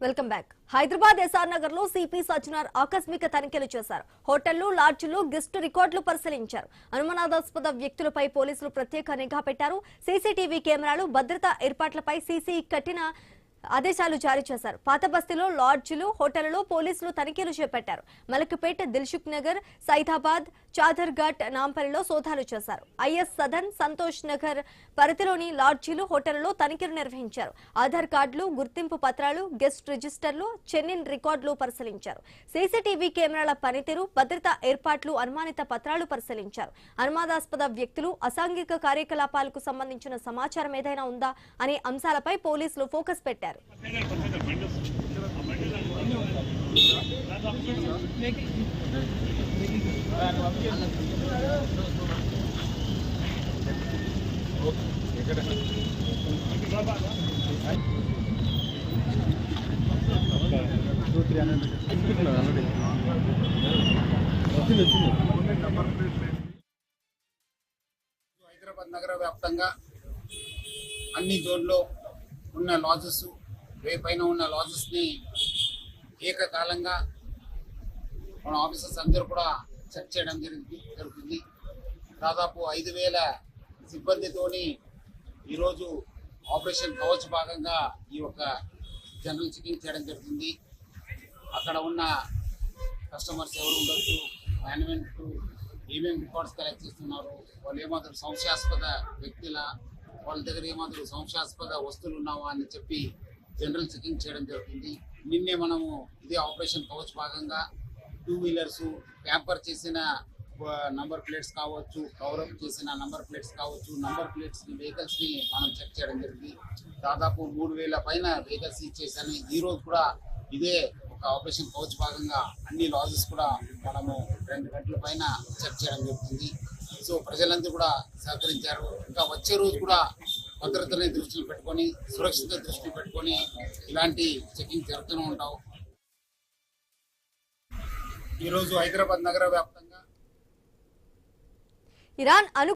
Welcome back. Hyderabad SR Nagar లో CP Sajjanar ఆకస్మిక తనిఖీలు చేశారు. హోటళ్లు, లాడ్జ్లు, గెస్ట్ రికార్డులు పరిశీలించారు. అనుమానాస్పద వ్యక్తులపై పోలీసులు ప్రత్యేక నిఘా పెట్టారు. సీసీటీవీ కెమెరాలు, భద్రతా ఏర్పాట్లపై సీసీ కఠిన ఆదేశాలు జారీ చేశారు. పాత బస్తీలో లాడ్జ్లు, హోటళ్లలో పోలీసులు తనిఖీలు చేపట్టారు. మలక్పేట్, దిల్సుఖ్ నగర్, సైదాబాద్, చాదర్ఘాట్, నాంపల్లిలో సోదాలు చేశారు. ఐఎస్ సదన్, సంతోష్ నగర్ పరిధిలోని లాడ్జీలు, హోటళ్లలో తనిఖీలు నిర్వహించారు. ఆధార్ కార్డులు, గుర్తింపు పత్రాలు, గెస్ట్ రిజిస్టర్లు, చెన్నిన్ రికార్డులు పరిశీలించారు. సీసీటీవీ కెమెరాల పనితీరు, భద్రతా ఏర్పాట్లు, అనుమానిత పత్రాలు పరిశీలించారు. అనుమానాస్పద వ్యక్తులు, అసాంఘిక కార్యకలాపాలకు సంబంధించిన సమాచారం ఏదైనా ఉందా అనే అంశాలపై పోలీసులు ఫోకస్ పెట్టారు. హైదరాబాద్ నగర వ్యాప్తంగా అన్ని జోన్లో ఉన్న లాజెస్, పైన ఉన్న లాజెస్ ని ఏకకాలంగా మన ఆఫీసర్స్ అందరూ కూడా చెక్ చేయడం జరుగుతుంది. దాదాపు 5,000 సిబ్బందితోని ఈరోజు ఆపరేషన్ కవచ్ భాగంగా ఈ యొక్క జనరల్ చెకింగ్ చేయడం జరుగుతుంది. అక్కడ ఉన్న కస్టమర్స్ ఎవరు ఉండొచ్చు, మేనేజ్మెంట్ ఏమేమి రికార్డ్స్ కలెక్ట్ చేస్తున్నారు, వాళ్ళు ఏమాత్రం సంశయాస్పద వ్యక్తుల, వాళ్ళ దగ్గర ఏమాత్రం సంశయాస్పద వస్తువులు ఉన్నావా అని చెప్పి జనరల్ చెకింగ్ చేయడం జరుగుతుంది. నిన్నే మనము ఇదే ఆపరేషన్ కవచ్ భాగంగా 2 వీలర్స్, ట్యాంపర్ చేసిన నంబర్ ప్లేట్స్ కావచ్చు, కవరప్ చేసిన నంబర్ ప్లేట్స్ కావచ్చు, నంబర్ ప్లేట్స్ వెహికల్స్ ని మనం చెక్ చేయడం జరిగింది. దాదాపు 3,000 పైన వెహికల్స్ ఇచ్చేసాను. ఈ రోజు కూడా ఇదే ఒక ఆపరేషన్ కవచ్ భాగంగా అన్ని లాజెస్ కూడా మనము 2 గంటల పైన చెక్ చేయడం జరుగుతుంది. సో ప్రజలందరూ కూడా సహకరించారు. ఇంకా వచ్చే రోజు కూడా భద్రతని దృష్టిలో పెట్టుకొని, సురక్షిత దృష్టిలో పెట్టుకొని ఇలాంటి చెకింగ్ జరుగుతూనే ఉంటాం. ఈరోజు హైదరాబాద్ నగర వ్యాప్తంగా ఇరాన్